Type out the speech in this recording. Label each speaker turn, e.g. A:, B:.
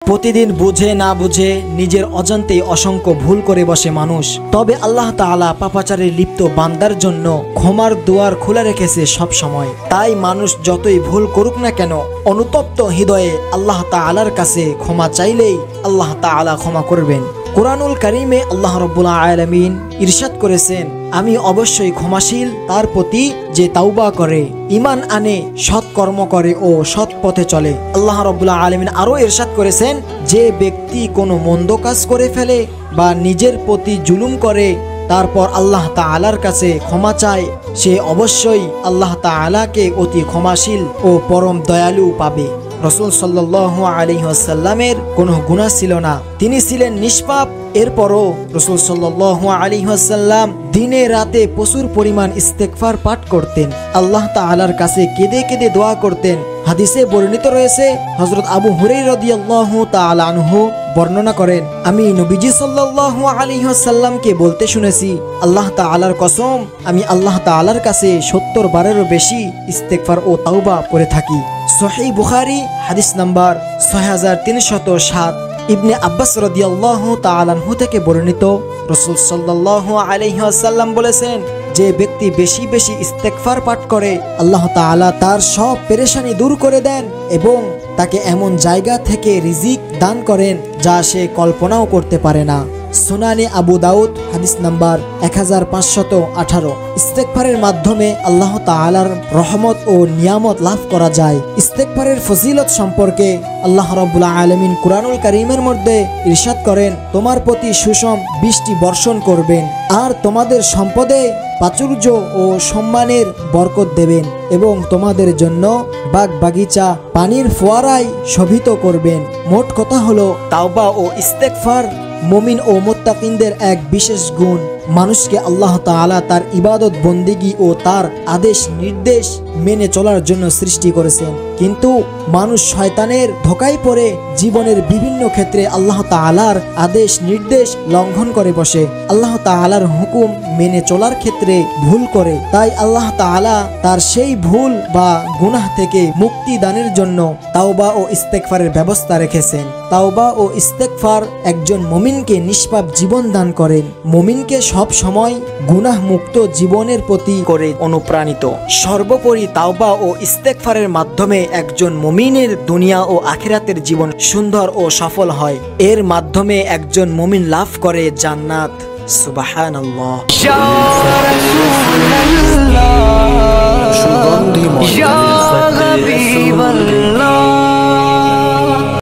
A: প্রতিদিন বুঝে না বুঝে নিজের অজান্তেই অসংখ্য ভুল করে বসে মানুষ। তবে আল্লাহ তাআলা পাপাচারে লিপ্ত বান্দার জন্য ক্ষমার দুয়ার খোলা রেখেছে সব সময়। তাই মানুষ যতই ভুল করুক না কেন, অনুতপ্ত হৃদয়ে আল্লাহ তাআলার কাছে ক্ষমা চাইলেই আল্লাহ তাআলা ক্ষমা করবেন। কুরআনুল কারীমে আল্লাহ রাব্বুল আলামিন ইরশাদ করেছেন, আমি অবশ্যই ক্ষমাশীল তার প্রতি যে তাওবা করে, ঈমান আনে, সৎ কর্ম করে ও সৎ পথে চলে। আল্লাহ রাব্বুল আলামিন আরো ইরশাদ করেছেন, যে ব্যক্তি কোনো মন্দ কাজ করে ফেলে বা নিজের প্রতি জুলুম করে তারপর আল্লাহ তাআলার কাছে ক্ষমা চায়, সে অবশ্যই আল্লাহ তাআলাকে অতি ক্ষমাশীল ও পরম দয়ালু পাবে। রাসূল সাল্লাল্লাহু আলাইহি ওয়াসাল্লামের কোনো গুনাহ ছিল না, তিনি ছিলেন নিষ্পাপ। এরপরও রাসূল সাল্লাল্লাহু আলাইহি ওয়াসাল্লাম দিনে রাতে প্রচুর পরিমাণ ইস্তেগফার পাঠ করতেন, আল্লাহ তাআলার কাছে কেঁদে কেঁদে দোয়া করতেন। হাদিসে বর্ণিত রয়েছে, হযরত আবু হুরায়রা রাদিয়াল্লাহু তাআলা আনহু বর্ণনা করেন, আমি নবীজি সাল্লাল্লাহু আলাইহি ওয়াসাল্লামকে বলতে শুনেছি, আল্লাহ তাআলার কসম, আমি আল্লাহ তাআলার কাছে ৭০ বারেরও বেশি ইস্তেগফার ও তাওবা করে থাকি। সহিহ বুখারী হাদিস নাম্বার ৬৩০৭। ইবনে আব্বাস রাদিয়াল্লাহু তাআলা আনহু থেকে বর্ণিত, রাসূল সাল্লাল্লাহু আলাইহি ওয়াসাল্লাম বলেছেন, যে ব্যক্তি বেশি বেশি ইস্তেগফার পাঠ করে আল্লাহ তাআলা তার সব পেরেশানি দূর করে দেন এবং তাকে এমন জায়গা থেকে রিজিক দান করেন যা সে কল্পনাও করতে পারে না। সুনানে আবু দাউদ হাদিস নাম্বার 1518। ইস্তেগফারের মাধ্যমে আল্লাহ তাআলার রহমত ও নিয়ামত লাভ করা যায়। ইস্তেগফারের ফজিলত সম্পর্কে আল্লাহ রাব্বুল আলামিন কুরআনুল কারীমের মধ্যে ইরশাদ করেন, তোমার প্রতি সুষম বৃষ্টি বর্ষণ করবেন আর তোমাদের সম্পদে প্রাচুর্য ও সম্মানের বরকত দেবেন এবং তোমাদের জন্য বাগ বাগিচা পানির ফোয়ারায় শোভিত করবেন। মোট কথা হলো, তাওবা ও ইস্তেগফার মুমিন ও মুত্তাকিনদের এক বিশেষ গুণ। মানুষকে আল্লাহ তাআলা তার ইবাদত বন্দেগী ও তার আদেশ নির্দেশ মেনে চলার জন্য সৃষ্টি করেছেন, কিন্তু মানুষ শয়তানের ধোঁকায় পড়ে জীবনের বিভিন্ন ক্ষেত্রে আল্লাহ তাআলার আদেশ নির্দেশ লঙ্ঘন করে বসে, আল্লাহ তাআলার হুকুম মেনে চলার ক্ষেত্রে ভুল করে। তাই আল্লাহ তাআলা তার সেই ভুল বা গুনাহ থেকে মুক্তি দানের জন্য তাওবা ও ইস্তেগফারের ব্যবস্থা রেখেছেন। তাওবা ও ইস্তেগফার একজন মুমিনকে নিষ্পাপ জীবন দান করেন, মুমিনকে সব সময় গুনাহ মুক্ত জীবনের প্রতি করে অনুপ্রাণিত। সর্বোপরি তাওবা ও ইস্তেগফারের মাধ্যমে একজন মুমিনের দুনিয়া ও আখিরাতের জীবন সুন্দর ও সফল হয়। এর মাধ্যমে একজন মুমিন লাভ করে জান্নাত। সুবহানাল্লাহ।
B: ইয়া রাসূলুল্লাহ, ইয়া হাবিবাল্লাহ।